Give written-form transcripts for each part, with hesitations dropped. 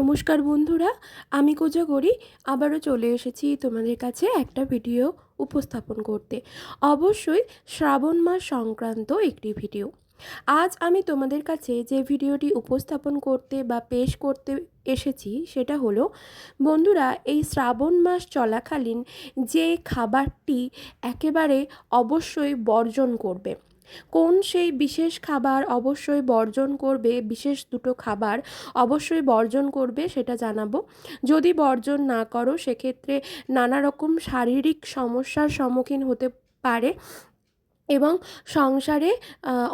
নমস্কার বন্ধুরা, আমি কোজাগরি আবারও চলে এসেছি তোমাদের কাছে একটা ভিডিও উপস্থাপন করতে। অবশ্যই শ্রাবণ মাস সংক্রান্ত একটি ভিডিও। আজ আমি তোমাদের কাছে যে ভিডিওটি উপস্থাপন করতে বা পেশ করতে এসেছি সেটা হলো, বন্ধুরা, এই শ্রাবণ মাস চলাকালীন যে খাবারটি একেবারে অবশ্যই বর্জন করবে। কোন সেই বিশেষ খাবার অবশ্যই বর্জন করবে, বিশেষ দুটো খাবার অবশ্যই বর্জন করবে সেটা জানাবো। যদি বর্জন না করো সেক্ষেত্রে নানা রকম শারীরিক সমস্যার সম্মুখীন হতে পারে এবং সংসারে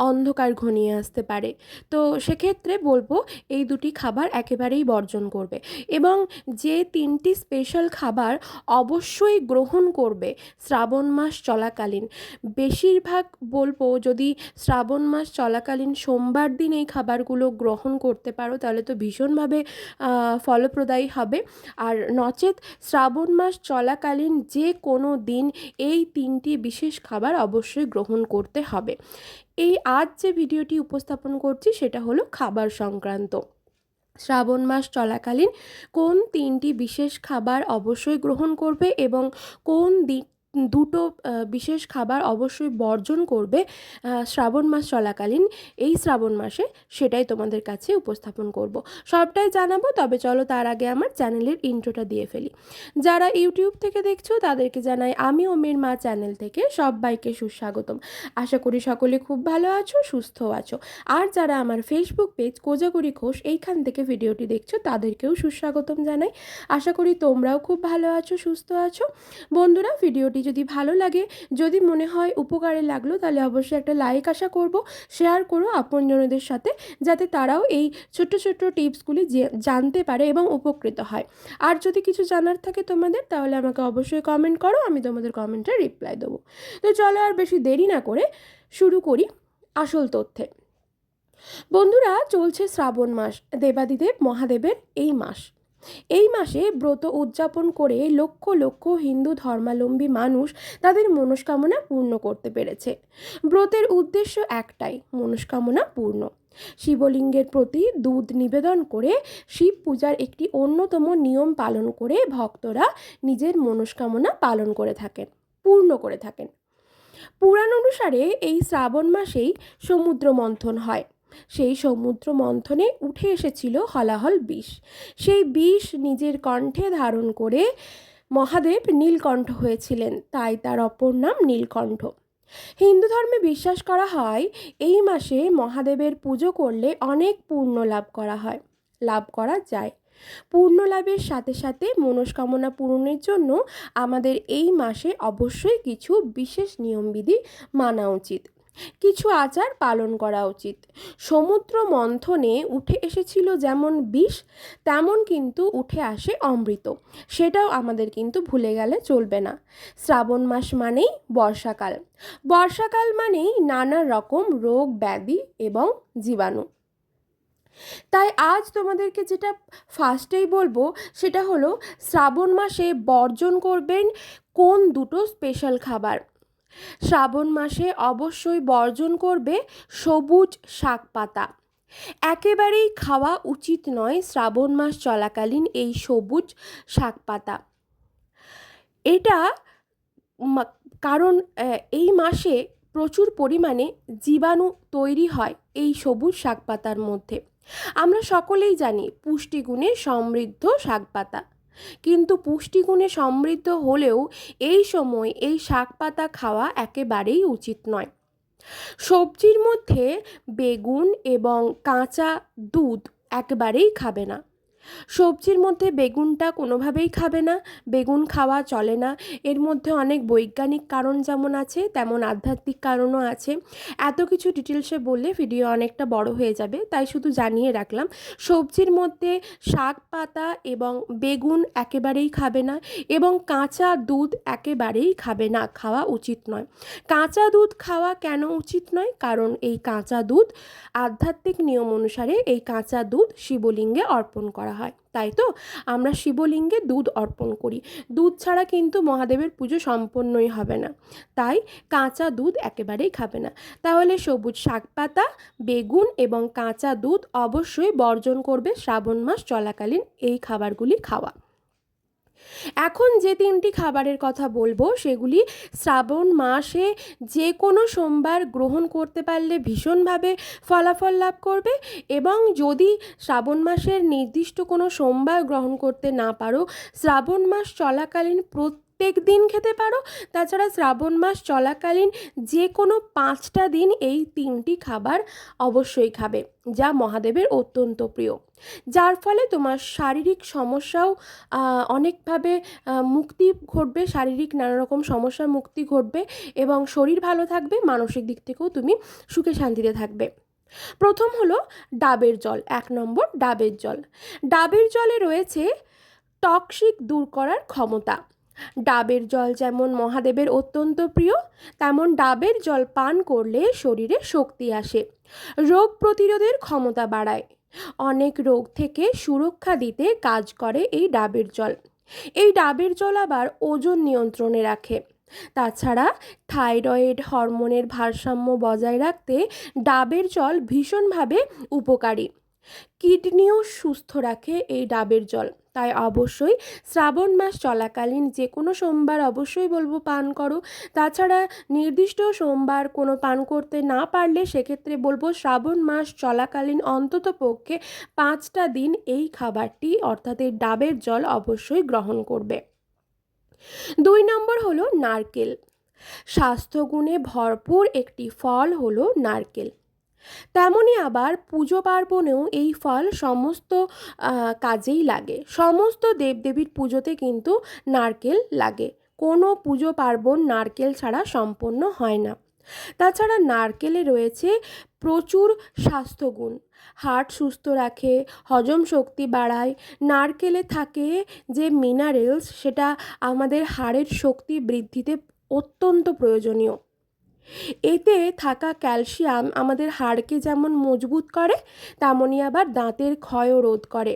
অন্ধকার ঘনিয়ে আসতে পারে। তো সেক্ষেত্রে বলবো এই দুটি খাবার একেবারেই বর্জন করবে এবং যে তিনটি স্পেশাল খাবার অবশ্যই গ্রহণ করবে শ্রাবণ মাস চলাকালীন, বেশিরভাগ বলবো যদি শ্রাবণ মাস চলাকালীন সোমবার দিন এই খাবারগুলো গ্রহণ করতে পারো তাহলে তো ভীষণভাবে ফলপ্রদায়ী হবে। আর নচেত শ্রাবণ মাস চলাকালীন যে কোনো দিন এই তিনটি বিশেষ খাবার অবশ্যই গ্রহণ করতে হবে। এই আজ যে ভিডিওটি উপস্থাপন করছি সেটা হলো খাবার সংক্রান্ত। শ্রাবণ মাস চলাকালীন কোন তিনটি বিশেষ খাবার অবশ্যই গ্রহণ করবে এবং কোন দুটো বিশেষ খাবার অবশ্যই বর্জন করবে শ্রাবণ মাস চলাকালীন এই শ্রাবণ মাসে, সেটাই তোমাদের কাছে উপস্থাপন করব। সবটাই জানাবো, তবে চলো তার আগে আমার চ্যানেলের ইন্ট্রোটা দিয়ে ফেলি। যারা ইউটিউব থেকে দেখছো তাদেরকে জানাই আমি ওমের মা চ্যানেল থেকে সবাইকে সুস্বাগতম। আশা করি সকলে খুব ভালো আছো, সুস্থ আছো। আর যারা আমার ফেসবুক পেজ কোজাগরি ঘোষ এইখান থেকে ভিডিওটি দেখছো তাদেরকেও সুস্বাগতম জানাই। আশা করি তোমরাও খুব ভালো আছো, সুস্থ আছো। বন্ধুরা, ভিডিওটি যদি ভালো লাগে, যদি মনে হয় উপকারে লাগলো, তাহলে অবশ্যই একটা লাইক আশা করব। শেয়ার করো আপনজনদের সাথে, যাতে তারাও এই ছোট্ট ছোট্ট টিপসগুলি জানতে পারে এবং উপকৃত হয়। আর যদি কিছু জানার থাকে তোমাদের, তাহলে আমাকে অবশ্যই কমেন্ট করো, আমি তোমাদের কমেন্টে রিপ্লাই দেবো। তো চলো আর বেশি দেরি না করে শুরু করি আসল তথ্যে। বন্ধুরা, চলছে শ্রাবণ মাস, দেবাদিদেব মহাদেবের এই মাস। এই মাসে ব্রত উদযাপন করে লক্ষ লক্ষ হিন্দু ধর্মাবলম্বী মানুষ তাদের মনস্কামনা পূর্ণ করতে পেরেছে। ব্রতের উদ্দেশ্য একটাই, মনস্কামনা পূর্ণ। শিবলিঙ্গের প্রতি দুধ নিবেদন করে শিব পূজার একটি অন্যতম নিয়ম পালন করে ভক্তরা নিজের মনস্কামনা পালন করে থাকেন, পূর্ণ করে থাকেন। পুরাণ অনুসারে এই শ্রাবণ মাসেই সমুদ্র মন্থন হয়। সেই সমুদ্র মন্থনে উঠে এসেছিল হলাহল বিষ। সেই বিষ নিজের কণ্ঠে ধারণ করে মহাদেব নীলকণ্ঠ হয়েছিলেন, তাই তার অপর নাম নীলকণ্ঠ। হিন্দু ধর্মে বিশ্বাস করা হয় এই মাসে মহাদেবের পুজো করলে অনেক পুণ্য লাভ করা যায়। পূর্ণ লাভের সাথে সাথে মনস্কামনা পূরণের জন্য আমাদের এই মাসে অবশ্যই কিছু বিশেষ নিয়মবিধি মানা উচিত, কিছু আচার পালন করা উচিত। সমুদ্র মন্থনে উঠে এসেছিল যেমন বিষ, তেমন কিন্তু উঠে আসে অমৃত, সেটাও আমাদের কিন্তু ভুলে গেলে চলবে না। শ্রাবণ মাস মানেই বর্ষাকাল, বর্ষাকাল মানেই নানা রকম রোগ ব্যাধি এবং জীবাণু। তাই আজ তোমাদেরকে যেটা ফার্স্টেই বলবো সেটা হলো, শ্রাবণ মাসে বর্জন করবেন কোন দুটো স্পেশাল খাবার। শ্রাবণ মাসে অবশ্যই বর্জন করবে সবুজ শাক পাতা। একেবারেই খাওয়া উচিত নয় শ্রাবণ মাস চলাকালীন এই সবুজ শাক পাতা। এটা কারণ এই মাসে প্রচুর পরিমাণে জীবাণু তৈরি হয় এই সবুজ শাক পাতার মধ্যে। আমরা সকলেই জানি পুষ্টিগুণে সমৃদ্ধ শাক পাতা, কিন্তু পুষ্টিগুণে সমৃদ্ধ হলেও এই সময় এই শাক পাতা খাওয়া একেবারেই উচিত নয়। সবজির মধ্যে বেগুন এবং কাঁচা দুধ একেবারেই খাবে না। সবজির মধ্যে বেগুনটা কোনোভাবেই খাবে না, বেগুন খাওয়া চলে না। এর মধ্যে অনেক বৈজ্ঞানিক কারণ যেমন আছে, তেমন আধ্যাত্মিক কারণও আছে। এত কিছু ডিটেলসে বললে ভিডিও অনেকটা বড় হয়ে যাবে, তাই শুধু জানিয়ে রাখলাম। সবজির মধ্যে শাক পাতা এবং বেগুন একেবারেই খাবে না, এবং কাঁচা দুধ একেবারেই খাবে না, খাওয়া উচিত নয়। কাঁচা দুধ খাওয়া কেন উচিত নয়? কারণ এই কাঁচা দুধ আধ্যাত্মিক নিয়ম অনুসারে এই কাঁচা দুধ শিবলিঙ্গে অর্পণ করা হয়, তাই তো? আমরা শিবলিঙ্গে দুধ অর্পণ করি। দুধ ছাড়া কিন্তু মহাদেবের পুজো সম্পন্নই হবে না, তাই কাঁচা দুধ একেবারেই খাবে না। তাহলে সবুজ শাক পাতা, বেগুন এবং কাঁচা দুধ অবশ্যই বর্জন করবে শ্রাবণ মাস চলাকালীন এই খাবারগুলি খাওয়া। এখন যে 3টি খাবারের কথা বলবো সেগুলি শ্রাবণ মাসে যে কোনো সোমবার গ্রহণ করতে পারলে ভীষণভাবে ফলাফল লাভ করবে, এবং যদি শ্রাবণ মাসের নির্দিষ্ট কোনো সোমবার গ্রহণ করতে না পারো, শ্রাবণ মাস চলাকালীন প্রত্যেক দিন খেতে পারো। তাছাড়া শ্রাবণ মাস চলাকালীন যে কোনো 5টা দিন এই 3টি খাবার অবশ্যই খাবে, যা মহাদেবের অত্যন্ত প্রিয়, যার ফলে তোমার শারীরিক সমস্যাও অনেকভাবে মুক্তি ঘটবে, শারীরিক নানা রকম সমস্যার মুক্তি ঘটবে এবং শরীর ভালো থাকবে, মানসিক দিক থেকেও তুমি সুখে শান্তিতে থাকবে। প্রথম হলো ডাবের জল। 1 নম্বর ডাবের জল। ডাবের জলে রয়েছে টক্সিক দূর করার ক্ষমতা। ডাবের জল যেমন মহাদেবের অত্যন্ত প্রিয়, তেমন ডাবের জল পান করলে শরীরে শক্তি আসে, রোগ প্রতিরোধের ক্ষমতা বাড়ায়, অনেক রোগ থেকে সুরক্ষা দিতে কাজ করে এই ডাবের জল। এই ডাবের জল আবার ওজন নিয়ন্ত্রণে রাখে। তাছাড়া থাইরয়েড হরমোনের ভারসাম্য বজায় রাখতে ডাবের জল ভীষণভাবে উপকারী। কিডনিও সুস্থ রাখে এই ডাবের জল। তাই অবশ্যই শ্রাবণ মাস চলাকালীন যে কোনো সোমবার অবশ্যই বলবো পান করো। তাছাড়া নির্দিষ্ট সোমবার কোনো পান করতে না পারলে সেক্ষেত্রে বলবো শ্রাবণ মাস চলাকালীন অন্তত পক্ষে 5টা দিন এই খাবারটি অর্থাৎ এই ডাবের জল অবশ্যই গ্রহণ করবে। 2 নম্বর হলো নারকেল। স্বাস্থ্যগুণে ভরপুর একটি ফল হলো নারকেল। তেমনই আবার পুজো পার্বণেও এই ফল সমস্ত কাজেই লাগে। সমস্ত দেবদেবীর পুজোতে কিন্তু নারকেল লাগে, কোনো পুজো পার্বণ নারকেল ছাড়া সম্পন্ন হয় না। তাছাড়া নারকেলে রয়েছে প্রচুর স্বাস্থ্যগুণ, হার্ট সুস্থ রাখে, হজম শক্তি বাড়ায়। নারকেলে থাকে যে মিনারেলস, সেটা আমাদের হাড়ের শক্তি বৃদ্ধিতে অত্যন্ত প্রয়োজনীয়। এতে থাকা ক্যালসিয়াম আমাদের হাড়কে যেমন মজবুত করে, তেমনই আবার দাঁতের ক্ষয়ও রোধ করে।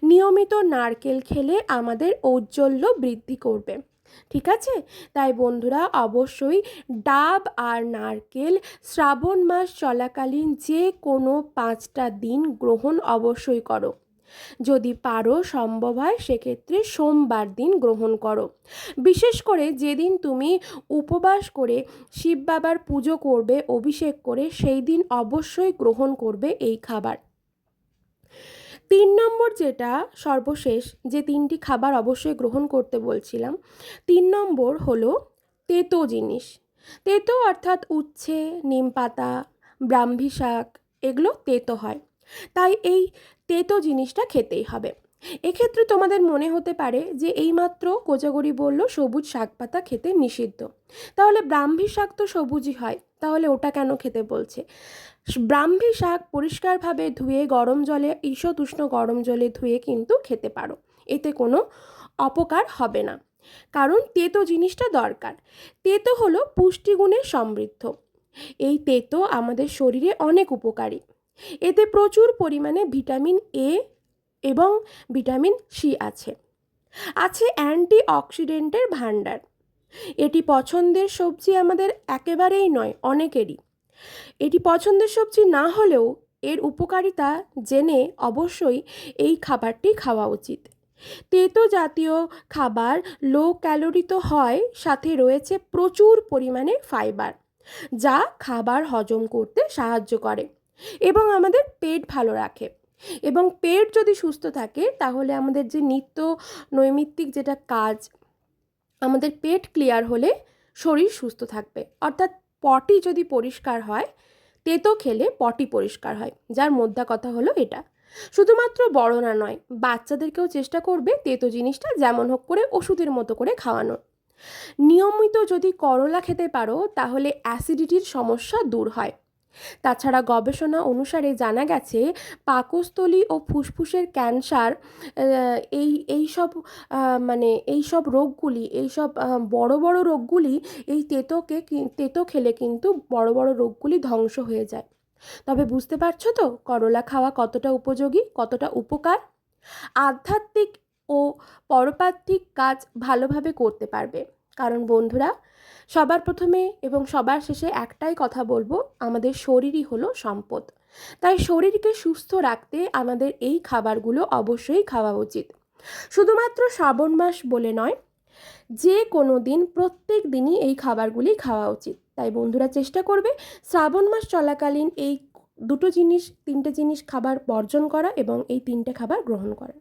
নিয়মিত নারকেল খেলে আমাদের ঔজ্জ্বল্য বৃদ্ধি করবে। ঠিক আছে? তাই বন্ধুরা অবশ্যই ডাব আর নারকেল শ্রাবণ মাস চলাকালীন যে কোনো 5টা দিন গ্রহণ অবশ্যই করো। যদি পারো, সম্ভব হয়, সেক্ষেত্রে সোমবার দিন গ্রহণ করো। বিশেষ করে যেদিন তুমি উপবাস করে শিব বাবার পুজো করবে, অভিষেক করে, সেই দিন অবশ্যই গ্রহণ করবে এই খাবার। 3 নম্বর যেটা সর্বশেষ যে 3টি খাবার অবশ্যই গ্রহণ করতে বলছিলাম, 3 নম্বর হলো তেতো জিনিস। তেতো অর্থাৎ উচ্ছে, নিম পাতা, ব্রাহ্মী শাক, এগুলো তেতো হয়, তাই এই তেতো জিনিসটা খেতেই হবে। এক্ষেত্রে তোমাদের মনে হতে পারে যে এইমাত্র কোজাগরি বলল সবুজ শাক পাতা খেতে নিষিদ্ধ, তাহলে ব্রাহ্মী শাক তো সবুজই হয়, তাহলে ওটা কেন খেতে বলছে? ব্রাহ্মী শাক পরিষ্কারভাবে ধুয়ে গরম জলে, ঈষৎ উষ্ণ গরম জলে ধুয়ে কিন্তু খেতে পারো, এতে কোনো অপকার হবে না, কারণ তেতো জিনিসটা দরকার। তেতো হলো পুষ্টিগুণে সমৃদ্ধ। এই তেতো আমাদের শরীরে অনেক উপকারী। এতে প্রচুর পরিমাণে ভিটামিন এ এবং ভিটামিন সি আছে। অ্যান্টিঅক্সিডেন্টের ভাণ্ডার। এটি পছন্দের সবজি আমাদের একেবারেই নয়, অনেকেরই। এটি পছন্দের সবজি না হলেও এর উপকারিতা জেনে অবশ্যই এই খাবারটি খাওয়া উচিত। তেতো জাতীয় খাবার লো ক্যালোরি তো হয়, সাথে রয়েছে প্রচুর পরিমাণে ফাইবার, যা খাবার হজম করতে সাহায্য করে এবং আমাদের পেট ভালো রাখে। এবং পেট যদি সুস্থ থাকে তাহলে আমাদের যে নিত্য নৈমিত্তিক যেটা কাজ, আমাদের পেট ক্লিয়ার হলে শরীর সুস্থ থাকবে। অর্থাৎ পটি যদি পরিষ্কার হয়, তেতো খেলে পটি পরিষ্কার হয়, যার মোদ্দা কথা হলো এটা। শুধুমাত্র বড়রা নয়, বাচ্চাদেরকেও চেষ্টা করবে তেতো জিনিসটা যেমন হোক করে ওষুধের মতো করে খাওয়ানোর। নিয়মিত যদি করলা খেতে পারো তাহলে অ্যাসিডিটির সমস্যা দূর হয়। তাছাড়া গবেষণা অনুসারে জানা গেছে পাকস্থলী ও ফুসফুসের ক্যান্সার, এইসব রোগগুলি, এইসব বড় বড় রোগগুলি এই তেতো খেলে কিন্তু বড় বড় রোগগুলি ধ্বংস হয়ে যায়। তবে বুঝতে পারছো তো করলা খাওয়া কতটা উপযোগী, কতটা উপকার? আধ্যাত্মিক ও পরপার্থিক কাজ ভালোভাবে করতে পারবে। কারণ বন্ধুরা, সবার প্রথমে এবং সবার শেষে একটাই কথা বলবো, আমাদের শরীরই হলো সম্পদ। তাই শরীরকে সুস্থ রাখতে আমাদের এই খাবারগুলো অবশ্যই খাওয়া উচিত। শুধুমাত্র শ্রাবণ মাস বলে নয়, যে কোনো দিন, প্রত্যেক দিনই এই খাবারগুলি খাওয়া উচিত। তাই বন্ধুরা চেষ্টা করবে শ্রাবণ মাস চলাকালীন এই দুটো জিনিস, তিনটে জিনিস খাবার বর্জন করা এবং এই তিনটে খাবার গ্রহণ করা।